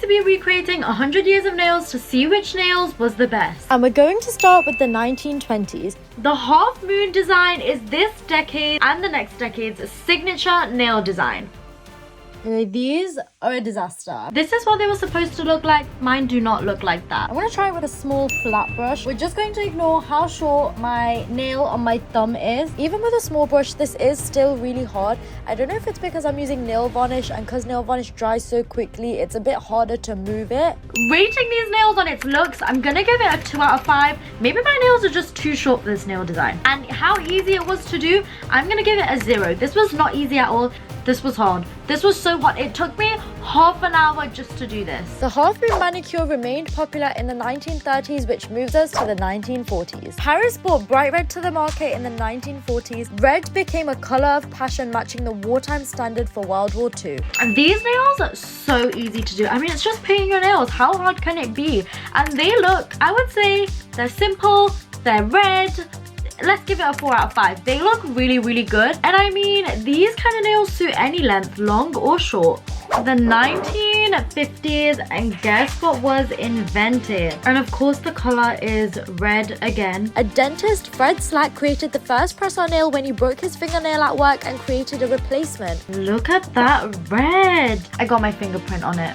be recreating 100 years of nails to see which nails was the best. And we're going to start with the 1920s. The half moon design is this decade and the next decade's signature nail design. These are a disaster. This is what they were supposed to look like. Mine do not look like that. I'm going to try it with a small flat brush. We're just going to ignore how short my nail on my thumb is. Even with a small brush, this is still really hard. I don't know if it's because I'm using nail varnish, and because nail varnish dries so quickly, it's a bit harder to move it. Rating these nails on its looks, I'm gonna give it a 2 out of 5. Maybe my nails are just too short for this nail design. And how easy it was to do, I'm gonna give it a 0. This was not easy at all. This was hard. This was so hard. It took me half an hour just to do this. The half moon manicure remained popular in the 1930s, which moves us to the 1940s. Paris brought bright red to the market in the 1940s. Red became a color of passion, matching the wartime standard for World War II. And these nails are so easy to do. I mean, it's just painting your nails. How hard can it be? And they look, I would say, they're simple, they're red. Let's give it a 4 out of 5. They look really, really good. And I mean, these kind of nails suit any length, long or short. The 1950s, and guess what was invented? And of course the color is red again. A dentist, Fred Slack, created the first press-on nail when he broke his fingernail at work and created a replacement. Look at that red. I got my fingerprint on it.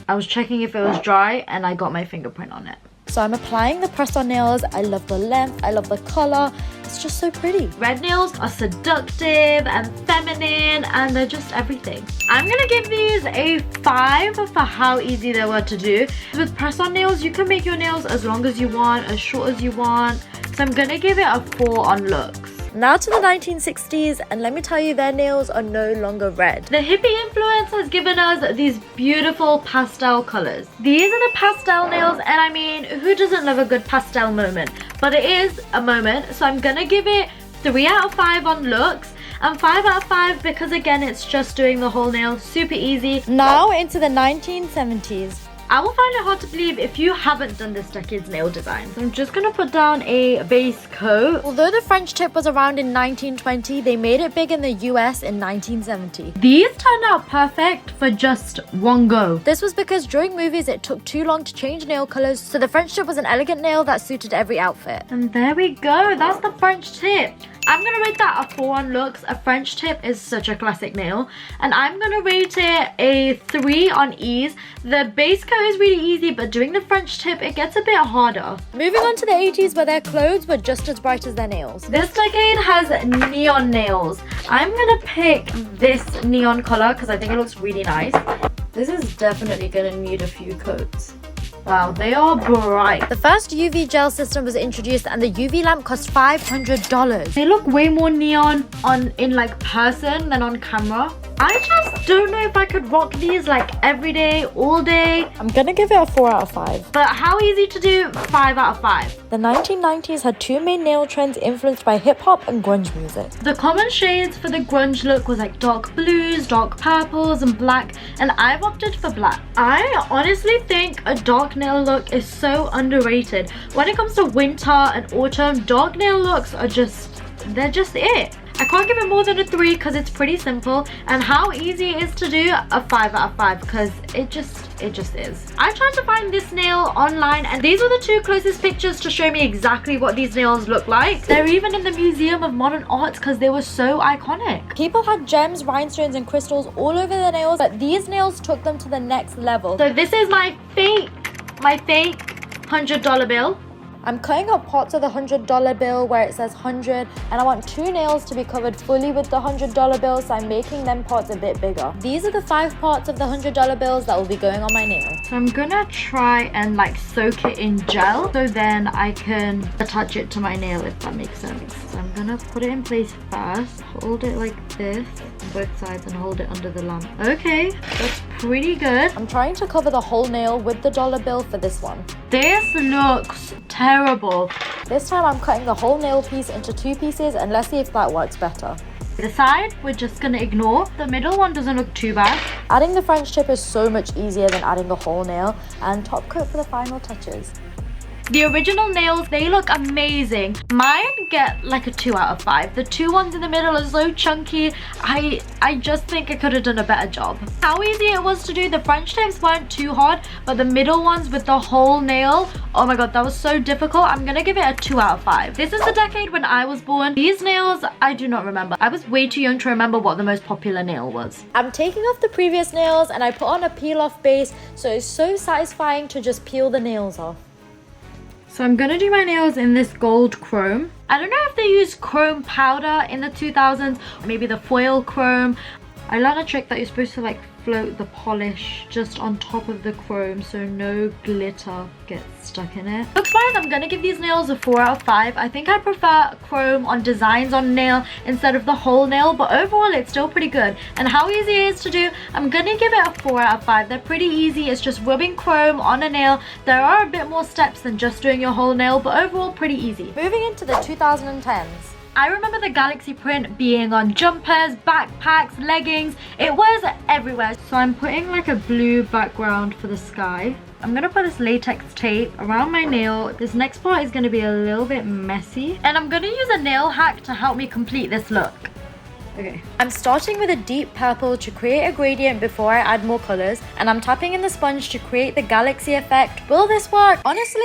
I was checking if it was dry and I got my fingerprint on it. So I'm applying the press-on nails. I love the length, I love the color. It's just so pretty. Red nails are seductive and feminine, and they're just everything. I'm gonna give these a 5 for how easy they were to do. With press-on nails, you can make your nails as long as you want, as short as you want. So I'm gonna give it a 4 on looks. Now to the 1960s, and let me tell you, their nails are no longer red. The hippie influence has given us these beautiful pastel colors. These are the pastel nails, and I mean, who doesn't love a good pastel moment? But it is a moment, so I'm gonna give it 3 out of 5 on looks and 5 out of 5 because again, it's just doing the whole nail, super easy. Now into the 1970s. I will find it hard to believe if you haven't done this decade's nail design. So I'm just gonna put down a base coat. Although the French tip was around in 1920, they made it big in the US in 1970. These turned out perfect for just one go. This was because during movies it took too long to change nail colors, so the French tip was an elegant nail that suited every outfit. And there we go, that's the French tip. I'm gonna rate that a 4 on looks. A French tip is such a classic nail. And I'm gonna rate it a 3 on ease. The base coat is really easy, but doing the French tip, it gets a bit harder. Moving on to the 80s, where their clothes were just as bright as their nails. This decade has neon nails. I'm gonna pick this neon color because I think it looks really nice. This is definitely gonna need a few coats. Wow, they are bright. The first UV gel system was introduced, and the UV lamp cost $500. They look way more neon in like person than on camera. I just don't know if I could rock these like every day, all day. I'm gonna give it a 4 out of 5. But how easy to do? 5 out of 5. The 1990s had two main nail trends influenced by hip-hop and grunge music. The common shades for the grunge look was like dark blues, dark purples, and black, and I've opted for black. I honestly think a dark nail look is so underrated. When it comes to winter and autumn, dark nail looks are they're just it. I can't give it more than a 3 because it's pretty simple, and how easy it is to do, a 5 out of 5 because it just is. I tried to find this nail online, and these were the 2 closest pictures to show me exactly what these nails look like. They're even in the Museum of Modern Art because they were so iconic. People had gems, rhinestones, and crystals all over their nails, but these nails took them to the next level. So this is my fake $100 bill. I'm cutting up parts of the $100 bill where it says 100, and I want 2 nails to be covered fully with the $100 bill, so I'm making them parts a bit bigger. These are the 5 parts of the $100 bills that will be going on my nail. So I'm gonna try and like soak it in gel so then I can attach it to my nail, if that makes sense. So I'm gonna put it in place first, hold it like this on both sides and hold it under the lamp. Okay, that's pretty good. I'm trying to cover the whole nail with the dollar bill for this one. This looks terrible. This time I'm cutting the whole nail piece into 2 pieces, and let's see if that works better. The side we're just gonna ignore. The middle one doesn't look too bad. Adding the French tip is so much easier than adding the whole nail, and top coat for the final touches. The original nails, they look amazing. Mine get like a 2 out of 5. The two ones in the middle are so chunky. I just think I could have done a better job. How easy it was to do. The French tips weren't too hard, but the middle ones with the whole nail, oh my god, that was so difficult. I'm gonna give it a 2 out of 5. This is the decade when I was born. These nails, I do not remember. I was way too young to remember what the most popular nail was. I'm taking off the previous nails and I put on a peel off base, so it's so satisfying to just peel the nails off. So I'm gonna do my nails in this gold chrome. I don't know if they used chrome powder in the 2000s, maybe the foil chrome. I learned a trick that you're supposed to like float the polish just on top of the chrome so no glitter gets stuck in it. Looks wise, I'm gonna give these nails a 4 out of 5. I think I prefer chrome on designs on nail instead of the whole nail, but overall it's still pretty good. And how easy it is to do, I'm gonna give it a 4 out of 5. They're pretty easy. It's just rubbing chrome on a nail. There are a bit more steps than just doing your whole nail, but overall pretty easy. Moving into the 2010s. I remember the galaxy print being on jumpers, backpacks, leggings. It was everywhere. So I'm putting like a blue background for the sky. I'm gonna put this latex tape around my nail. This next part is gonna be a little bit messy. And I'm gonna use a nail hack to help me complete this look. Okay. I'm starting with a deep purple to create a gradient before I add more colors, and I'm tapping in the sponge to create the galaxy effect. Will this work? Honestly,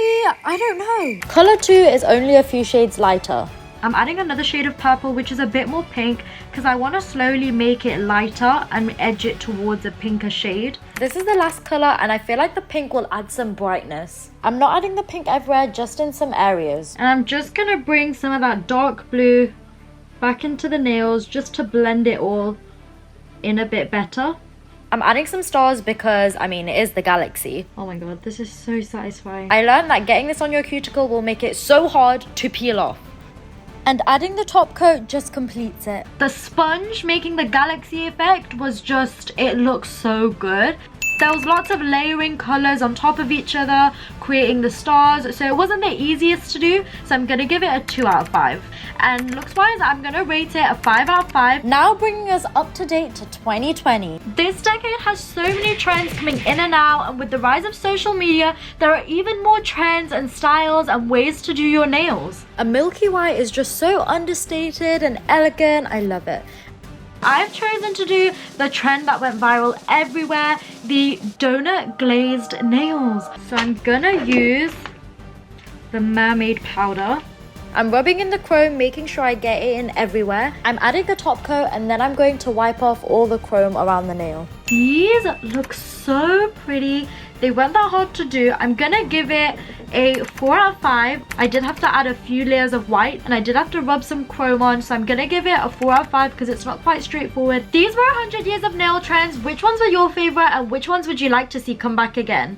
I don't know. Color 2 is only a few shades lighter. I'm adding another shade of purple, which is a bit more pink, because I want to slowly make it lighter and edge it towards a pinker shade. This is the last color, and I feel like the pink will add some brightness. I'm not adding the pink everywhere, just in some areas. And I'm just going to bring some of that dark blue back into the nails just to blend it all in a bit better. I'm adding some stars because, I mean, it is the galaxy. Oh my god, this is so satisfying. I learned that getting this on your cuticle will make it so hard to peel off. And adding the top coat just completes it. The sponge making the galaxy effect was just, it looks so good. There was lots of layering colors on top of each other, creating the stars. So it wasn't the easiest to do. So I'm going to give it a 2 out of 5. And looks wise, I'm going to rate it a 5 out of 5. Now bringing us up to date to 2020. This decade has so many trends coming in and out. And with the rise of social media, there are even more trends and styles and ways to do your nails. A milky white is just so understated and elegant. I love it. I've chosen to do the trend that went viral everywhere, the donut glazed nails. So I'm gonna use the mermaid powder. I'm rubbing in the chrome, making sure I get it in everywhere. I'm adding the top coat, and then I'm going to wipe off all the chrome around the nail. These look so pretty. They weren't that hard to do. I'm gonna give it a 4 out of 5. I did have to add a few layers of white, and I did have to rub some chrome on, so I'm gonna give it a 4 out of 5 because it's not quite straightforward. These were 100 years of nail trends. Which ones were your favorite, and which ones would you like to see come back again?